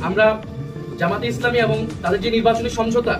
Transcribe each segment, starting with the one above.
আমরা জামাতে ইসলামী এবং তাদের যে নির্বাচনী সমঝোতা,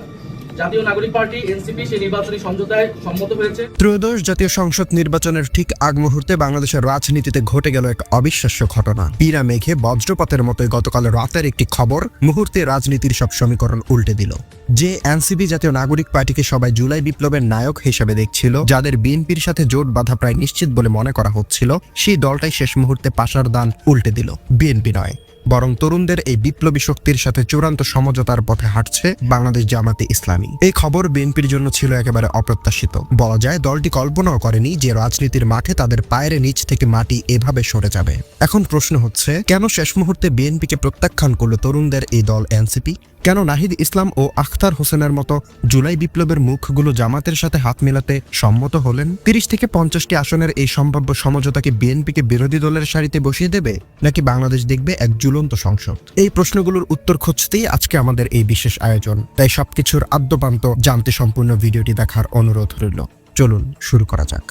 জাতীয় নাগরিক পার্টি এনসিপি সেই নির্বাচনী সমঝোতায় সম্মত হয়েছে। ত্রয়োদশ জাতীয় সংসদ নির্বাচনের ঠিক আগ মুহূর্তে বাংলাদেশের রাজনীতিতে ঘটে গেল এক অবিশ্বাস্য ঘটনা। পীড়া মেঘে বজ্রপাতের মতোই গতকাল রাতের একটি খবর মুহূর্তে রাজনীতির সব সমীকরণ উল্টে দিল। যে এনসিপি জাতীয় নাগরিক পার্টিকে সবাই জুলাই বিপ্লবের নায়ক হিসেবে দেখছিল, যাদের বিএনপির সাথে জোট বাঁধা প্রায় নিশ্চিত বলে মনে করা হচ্ছিল, সেই দলটাই শেষ মুহূর্তে পাশার দান উল্টে দিল। বিএনপি নয়, বরং তরুণদের এই বিপ্লবী শক্তির সাথে চূড়ান্ত সমঝোতার পথে হাঁটছে বাংলাদেশ জামাতে ইসলামী। এই খবর বিএনপির জন্য ছিল একেবারে অপ্রত্যাশিত। বলা যায় দলটি কল্পনাও করেনি যে রাজনীতির মাঠে তাদের পায়ের নিচ থেকে মাটি এভাবে সরে যাবে। এখন প্রশ্ন হচ্ছে, কেন শেষ মুহূর্তে বিএনপিকে প্রত্যাখ্যান করল তরুণদের এই দল এনসিপি? কেন নাহিদ ইসলাম ও আখতার হোসেনের মতো জুলাই বিপ্লবের মুখগুলো জামাতের সাথে হাত মেলাতে সম্মত হলেন? 30 থেকে 50টি আসনের এই সম্ভাব্য সমঝোতাকে বিএনপিকে বিরোধী দলের সারিতে বসিয়ে দেবে, নাকি বাংলাদেশ দেখবে এক ঝুলন্ত সংসদ? এই প্রশ্নগুলোর উত্তর খুঁজতেই আজকে আমাদের এই বিশেষ আয়োজন। তাই সবকিছুর আদ্যপান্ত জানতে সম্পূর্ণ ভিডিওটি দেখার অনুরোধ রইল। চলুন শুরু করা যাক।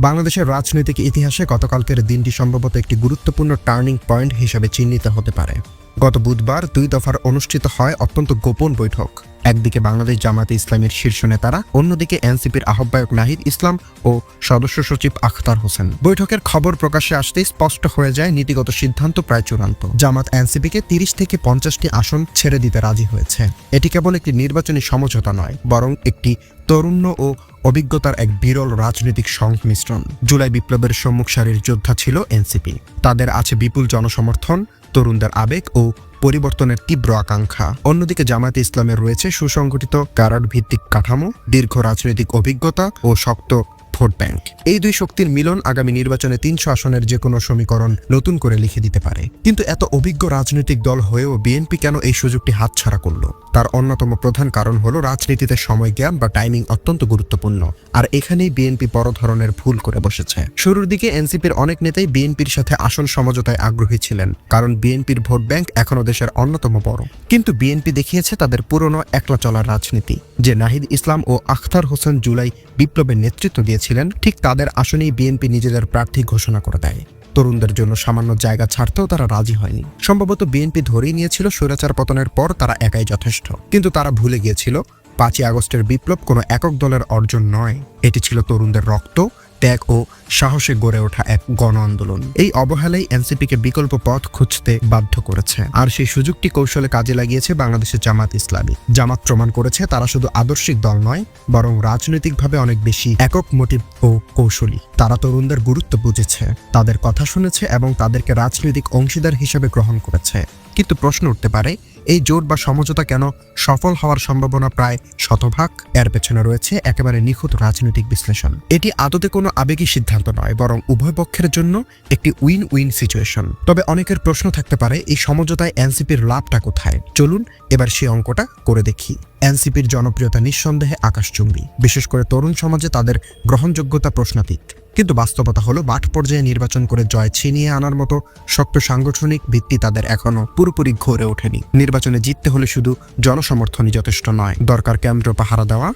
বাংলাদেশের রাজনৈতিক ইতিহাসে গতকালকের দিনটি সম্ভবত একটি গুরুত্বপূর্ণ টার্নিং পয়েন্ট হিসেবে চিহ্নিত হতে পারে। গত বুধবার 2 দফার অনুষ্ঠিত হয় অত্যন্ত গোপন বৈঠক। একদিকে বাংলাদেশ জামাতে ইসলামের শীর্ষ নেতারা, অন্যদিকে এনসিপির আহ্বায়ক নাহিদ ইসলাম ও সদস্য সচিব আখতার হোসেন। বৈঠকের খবর প্রকাশ্যে আসতেই স্পষ্ট হয়ে যায় নীতিগত সিদ্ধান্ত প্রায় চূড়ান্ত। জামাত এনসিপিকে 30 থেকে 50টি আসন ছেড়ে দিতে রাজি হয়েছে। এটি কেবল একটি নির্বাচনী সমঝোতা নয়, বরং একটি তরুণ ও অভিজ্ঞতার এক বিরল রাজনৈতিক সংমিশ্রণ। জুলাই বিপ্লবের সম্মুখ সারির যোদ্ধা ছিল এনসিপি। তাদের আছে বিপুল জনসমর্থন, তরুণদের আবেগ ও পরিবর্তনের তীব্র আকাঙ্ক্ষা। অন্যদিকে জামায়াতে ইসলামের রয়েছে সুসংগঠিত ক্যাডার ভিত্তিক কাঠামো, দীর্ঘ রাজনৈতিক অভিজ্ঞতা ও শক্ত ভোট ব্যাংক। এই দুই শক্তির মিলন আগামী নির্বাচনে 300 আসনের যে কোনো সমীকরণ নতুন করে লিখে দিতে পারে। কিন্তু এত অভিজ্ঞ রাজনৈতিক দল হয়েও বিএনপি কেন এই সুযোগটি হাতছাড়া করলো? তার অন্যতম প্রধান কারণ হলো রাজনীতিতে সময় জ্ঞান বা টাইমিং অত্যন্ত গুরুত্বপূর্ণ। আর এখানেই বিএনপি বড় ধরনের ভুল করে বসেছে। শুরুর দিকে এনসিপির অনেক নেতাই বিএনপির সাথে আসন সমঝোতায় আগ্রহী ছিলেন, কারণ বিএনপির ভোট ব্যাংক এখনো দেশের অন্যতম বড়। কিন্তু বিএনপি দেখিয়েছে তাদের পুরনো একলা চলার রাজনীতি। যে নাহিদ ইসলাম ও আখতার হোসেন জুলাই বিপ্লবের নেতৃত্ব দিয়েছিলেন, ঠিক তাদের আসনেই বিএনপি নিজেদের প্রার্থী ঘোষণা করে দেয়। তরুণদের জন্য সামান্য জায়গা ছাড়তেও তারা রাজি হয়নি। সম্ভবত বিএনপি ধরেই নিয়েছিল স্বৈরাচার পতনের পর তারা একাই যথেষ্ট। কিন্তু তারা ভুলে গিয়েছিল 5ই আগস্টের বিপ্লব কোনো একক দলের অর্জন নয়, এটি ছিল তরুণদের রক্ত, ত্যাগ ও সাহসে গড়ে ওঠা এক গণ আন্দোলন। এই অবহেলাই এনসিপিকে বিকল্প পথ খুঁজতে বাধ্য করেছে। আর সেই সুযোগটি কৌশলে কাজে লাগিয়েছে বাংলাদেশের জামাত ইসলামী। জামাত প্রমাণ করেছে তারা শুধু আদর্শিক দল নয়, বরং রাজনৈতিকভাবে অনেক বেশি একক, মোটিভ ও কৌশলী। তারা তরুণদের গুরুত্ব বুঝেছে, তাদের কথা শুনেছে এবং তাদেরকে রাজনৈতিক অংশীদার হিসেবে গ্রহণ করেছে। কিন্তু প্রশ্ন উঠতে পারে, এই জোট বা সমঝোতা কেন সফল হওয়ার সম্ভাবনা প্রায় শতভাগ? এর পেছনে রয়েছে একেবারে নিখুঁত রাজনৈতিক বিশ্লেষণ। এটি আদতে কোনো আবেগী সিদ্ধান্ত নয়, বরং উভয় পক্ষের জন্য একটি উইন উইন সিচুয়েশন। তবে অনেকের প্রশ্ন থাকতে পারে, এই সমঝোতায় এনসিপির লাভটা কোথায়? চলুন এবার সেই অঙ্কটা করে দেখি। এনসিপির জনপ্রিয়তা নিঃসন্দেহে আকাশচুম্বী, বিশেষ করে তরুণ সমাজে তাদের গ্রহণযোগ্যতা প্রশ্নাতীত। কিন্তু বাস্তবতা হলো মাঠ পর্যায়ে নির্বাচন করে জয় ছিনিয়ে আনার মতো শক্ত সাংগঠনিক ভিত্তি তাদের এখনো পুরোপুরি গড়ে ওঠেনি। নির্বাচনে জিততে হলে শুধু জনসমর্থনই যথেষ্ট নয়, দরকার কেন্দ্র পাহারা দেওয়া,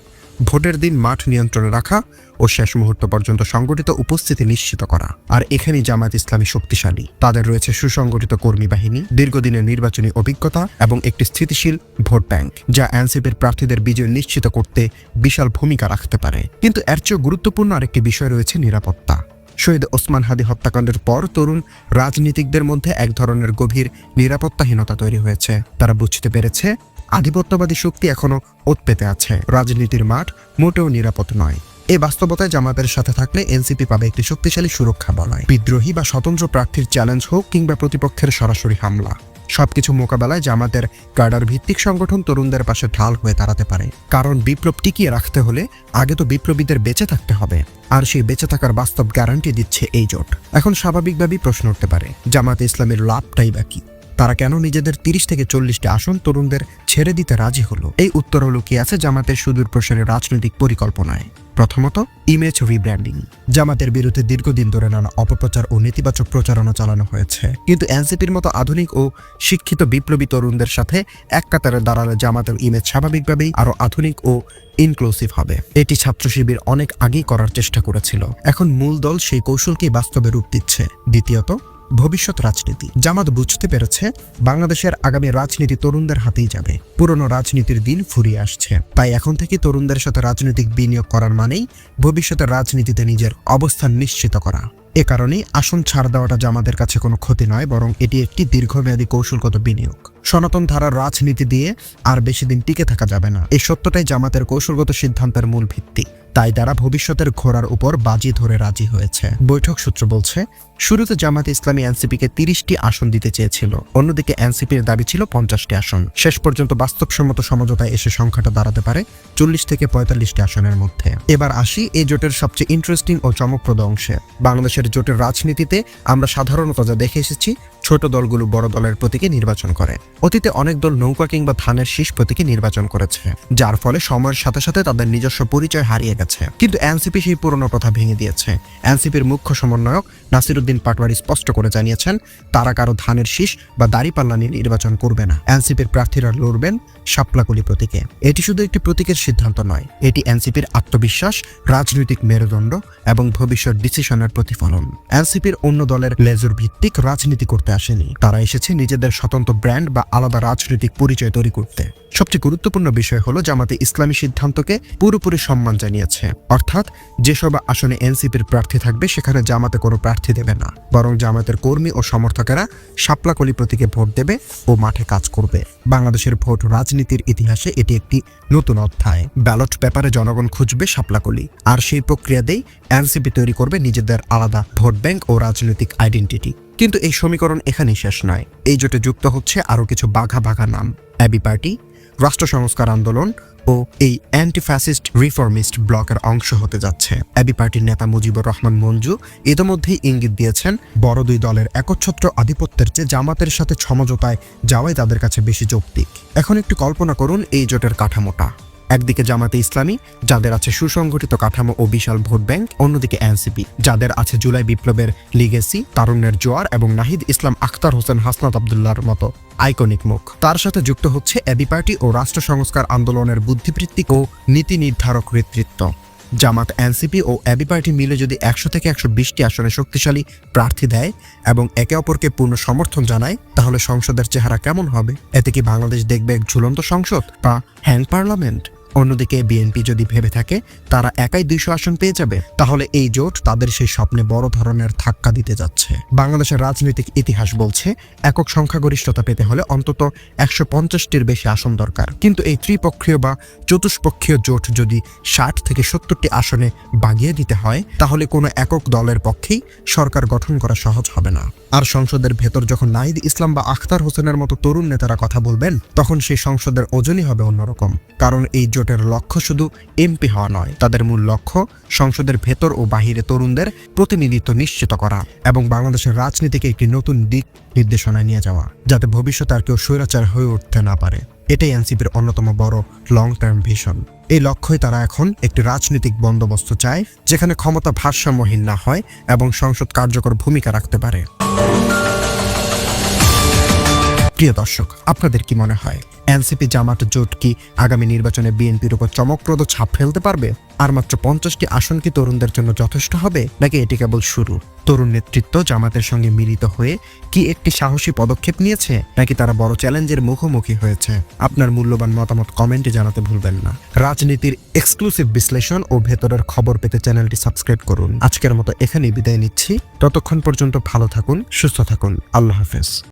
ভোটের দিন মাঠ নিয়ন্ত্রণে রাখা ও শেষ মুহূর্ত পর্যন্ত সংগঠিত উপস্থিতি নিশ্চিত করা। আর এখানেই জামায়াত ইসলামী শক্তিশালী। তাদের রয়েছে সুসংগঠিত কর্মী বাহিনী, দীর্ঘদিনের নির্বাচনী অভিজ্ঞতা এবং একটি স্থিতিশীল ভোট ব্যাংক, যা এনসিপির প্রার্থীদের বিজয় নিশ্চিত করতে বিশাল ভূমিকা রাখতে পারে। কিন্তু এর চেয়েও গুরুত্বপূর্ণ আরেকটি বিষয় রয়েছে নিরাপত্তা। শহীদ ওসমান হাদি হত্যাকাণ্ডের পর তরুণ রাজনীতিকদের মধ্যে এক ধরনের গভীর নিরাপত্তাহীনতা তৈরি হয়েছে। তারা বুঝতে পেরেছে আধিপত্যবাদী শক্তি এখনো ওত পেতে আছে, রাজনীতির মাঠ মোটেও নিরাপদ নয়। এই বাস্তবতায় জামাতের সাথে থাকলে এনসিপি পাবে একটি শক্তিশালী সুরক্ষা বলয়। বিদ্রোহী বা স্বতন্ত্র প্রার্থীর চ্যালেঞ্জ হোক কিংবা প্রতিপক্ষের সরাসরি হামলা, সবকিছু মোকাবেলায় জামাতের ক্যাডার ভিত্তিক সংগঠন তরুণদের পাশে ঢাল হয়ে দাঁড়াতে পারে। কারণ বিপ্লব টিকিয়ে রাখতে হলে আগে তো বিপ্লবীদের বেঁচে থাকতে হবে, আর সেই বেঁচে থাকার বাস্তব গ্যারান্টি দিচ্ছে এই জোট। এখন স্বাভাবিকভাবেই প্রশ্ন উঠতে পারে, জামাতে ইসলামের লাভটাই বা কি? তারা কেন নিজেদের 30 থেকে 40টি আসন তরুণদের ছেড়ে দিতে রাজি হলো? এই উত্তর হলো কি আছে জামাতের সুদূর প্রসারের রাজনৈতিক পরিকল্পনায়। প্রথমত, ইমেজ রিব্র্যান্ডিং। জামাতের বিরুদ্ধে দীর্ঘদিন ধরে নানা অপপ্রচার ও নেতিবাচক প্রচারণা চালানো হয়েছে। কিন্তু এনসিপির মতো আধুনিক ও শিক্ষিত বিপ্লবী তরুণদের সাথে এক কাতারে দাঁড়ালে জামাতের ইমেজ স্বাভাবিকভাবেই আরো আধুনিক ও ইনক্লুসিভ হবে। এটি ছাত্র শিবির অনেক আগেই করার চেষ্টা করেছিল। এখন মূল দল সেই কৌশলকেই বাস্তবে রূপ দিচ্ছে। দ্বিতীয়ত, ভবিষ্যৎ রাজনীতি। জামাত বুঝতে পেরেছে বাংলাদেশের আগামী রাজনীতি তরুণদের হাতেই যাবে। পুরনো রাজনীতির দিন ফুরিয়ে আসছে, তাই এখন থেকে তরুণদের সাথে রাজনৈতিক বিনিয়োগ করার মানেই ভবিষ্যতের রাজনীতিতে নিজের অবস্থান নিশ্চিত করা। এ কারণেই আসন ছাড় দেওয়াটা জামাতের কাছে কোনো ক্ষতি নয়, বরং এটি একটি দীর্ঘমেয়াদী কৌশলগত বিনিয়োগ। সনাতন ধারার রাজনীতি দিয়ে আর বেশি দিন টিকে থাকা যাবে না, এই সত্যটাই জামাতের কৌশলগত সিদ্ধান্তের মূল ভিত্তি। তাই তারা ভবিষ্যতের ঘোড়ার উপর বাজি ধরে রাজি হয়েছে। বৈঠক সূত্র বলছে, শুরুতে জামাতে ইসলামী এনসিপিকে 30টি আসন দিতে চেয়েছিল, অন্যদিকে এনসিপির দাবি ছিল 50টি আসন। শেষ পর্যন্ত বাস্তবসম্মত সমঝোতায় এসে সংখ্যাটা দাঁড়াতে পারে 40 থেকে 45টি আসনের মধ্যে। এবার আসি এই জোটের সবচেয়ে ইন্টারেস্টিং ও চমকপ্রদ অংশে। বাংলাদেশের জোটের রাজনীতিতে আমরা সাধারণত যা দেখে এসেছি, ছোট দলগুলো বড় দলের প্রতীকে নির্বাচন করে। অতীতে অনেক দল নৌকা কিংবা ধানের শীষ প্রতীকে নির্বাচন করেছে, যার ফলে সময়ের সাথে সাথে তাদের নিজস্ব পরিচয় হারিয়ে গেছে। কিন্তু এনসিপি সেই পুরনো কথা ভেঙে দিয়েছে। এনসিপির মুখ্য সমন্বয়ক নাসিরউদ্দিন পাটোয়ারি স্পষ্ট করে জানিয়েছেন, তারা কারো ধানের শীষ বা দাড়িপাল্লা নিয়ে নির্বাচন করবে না। এনসিপির প্রার্থীরা লড়বেন শাপলাকলি প্রতীকে। এটি শুধু একটি প্রতীকের সিদ্ধান্ত নয়, এটি এনসিপির আত্মবিশ্বাস, রাজনৈতিক মেরুদণ্ড এবং ভবিষ্যৎ ডিসিশনের প্রতিফলন। এনসিপির অন্য দলের লেজুর ভিত্তিক রাজনীতি করতে আসেনি, তারা এসেছে নিজেদের স্বতন্ত্র ব্র্যান্ড বা আলাদা রাজনৈতিক পরিচয় তৈরি করতে। সবচেয়ে গুরুত্বপূর্ণ বিষয় হলো জামাতে ইসলামী সিদ্ধান্তকে পুরোপুরি সম্মান জানিয়েছে, অর্থাৎ যেসব আসনে এনসিপির প্রার্থী থাকবে সেখানে জামাতে কোনো প্রার্থী দেবে না, বরং জামাতের কর্মী ও সমর্থকেরা শাপলাকলি প্রতীকে ভোট দেবে ও মাঠে কাজ করবে। বাংলাদেশের ভোট রাজনীতির ইতিহাসে এটি একটি নতুন অধ্যায়। ব্যালট পেপারে জনগণ খুঁজবে শাপলাকলি, আর সেই প্রক্রিয়াতেই এনসিপি তৈরি করবে নিজেদের আলাদা ভোট ব্যাংক ও রাজনৈতিক আইডেন্টিটি। কিন্তু এই সমীকরণ এখানেই শেষ নয়। এই জোটে যুক্ত হচ্ছে আরও কিছু বাঘা বাঘা নাম। এবি পার্টি, রাষ্ট্র সংস্কার আন্দোলন ও এই অ্যান্টি ফ্যাসিস্ট রিফর্মিস্ট ব্লকের অংশ হতে যাচ্ছে। এবি পার্টির নেতা মুজিবুর রহমান মঞ্জু ইতিমধ্যেই ইঙ্গিত দিয়েছেন, বড় দুই দলের একচ্ছত্র আধিপত্যের চেয়ে জামাতের সাথে সমঝোতায় যাওয়াই তাদের কাছে বেশি যৌক্তিক। এখন একটু কল্পনা করুন এই জোটের কাঠামোটা। একদিকে জামাতে ইসলামী, যাদের আছে সুসংগঠিত কাঠামো ও বিশাল ভোট ব্যাংক, অন্যদিকে এনসিপি, যাদের আছে জুলাই বিপ্লবের লিগেসি, তারুণ্যের জোয়ার এবং নাহিদ ইসলাম, আখতার হোসেন, হাসনাত আবদুল্লাহর মতো আইকনিক মুখ। তার সাথে যুক্ত হচ্ছে এবি পার্টি ও রাষ্ট্র সংস্কার আন্দোলনের বুদ্ধিবৃত্তিক ও নীতি নির্ধারক নেতৃত্ব। জামাত, এনসিপি ও এবি পার্টি মিলে যদি 100 থেকে 120টি আসনে শক্তিশালী প্রার্থী দেয় এবং একে অপরকে পূর্ণ সমর্থন জানায়, তাহলে সংসদের চেহারা কেমন হবে? এতে কি বাংলাদেশ দেখবে এক ঝুলন্ত সংসদ বা হ্যাং পার্লামেন্ট? অন্যদিকে বিএনপি যদি ভেবে থাকে তারা একাই 200 আসন পেয়ে যাবে, তাহলে এই জোট তাদের সেই স্বপ্নে বড় ধরনের ধাক্কা দিতে যাচ্ছে। বাংলাদেশের রাজনৈতিক ইতিহাস বলছে, একক সংখ্যাগরিষ্ঠতা পেতে হলে অন্তত 150টির বেশি আসন দরকার। কিন্তু এই ত্রিপক্ষীয় বা চতুষ্পক্ষীয় জোট যদি 60 থেকে 70টি আসনে বাগিয়ে দিতে হয়, তাহলে কোনো একক দলের পক্ষেই সরকার গঠন করা সহজ হবে না। আর সংসদের ভেতর যখন নাহিদ ইসলাম বা আখতার হোসেনের মতো তরুণ নেতারা কথা বলবেন, তখন সেই সংসদের ওজনই হবে অন্যরকম। কারণ এই জোটের লক্ষ্য শুধু এমপি হওয়া নয়, তাদের মূল লক্ষ্য সংসদের ভেতর ও বাহিরে তরুণদের প্রতিনিধিত্ব নিশ্চিত করা এবং বাংলাদেশের রাজনীতিকে একটি নতুন দিক নির্দেশনায় নিয়ে যাওয়া, যাতে ভবিষ্যতে আর কেউ স্বৈরাচার হয়ে উঠতে না পারে। এটাই এনসিপির অন্যতম বড় লং টার্ম ভিশন। এই লক্ষ্যই তারা এখন একটি রাজনৈতিক বন্দোবস্ত চায়, যেখানে ক্ষমতা ভারসাম্যহীন না হয় এবং সংসদ কার্যকর ভূমিকা রাখতে পারে। প্রিয় দর্শক, আপনাদের কি মনে হয় এনসিপি জামাত জোট কি আগামী নির্বাচনে বিএনপির উপর চমকপ্রদ ছাপ ফেলতে পারবে? আর মাত্র 50টি আসন কি তরুণদের জন্য যথেষ্ট হবে, নাকি এটি কেবল শুরু? তরুণ নেতৃত্ব জামাতের সঙ্গে মিলিত হয়ে কি একটি সাহসী পদক্ষেপ নিয়েছে, নাকি তারা বড় চ্যালেঞ্জের মুখোমুখি হয়েছে? আপনার মূল্যবান মতামত কমেন্টে জানাতে ভুলবেন না। রাজনীতির এক্সক্লুসিভ বিশ্লেষণ ও ভেতরের খবর পেতে চ্যানেলটি সাবস্ক্রাইব করুন। আজকের মতো এখানেই বিদায় নিচ্ছি। ততক্ষণ পর্যন্ত ভালো থাকুন, সুস্থ থাকুন। আল্লাহ হাফেজ।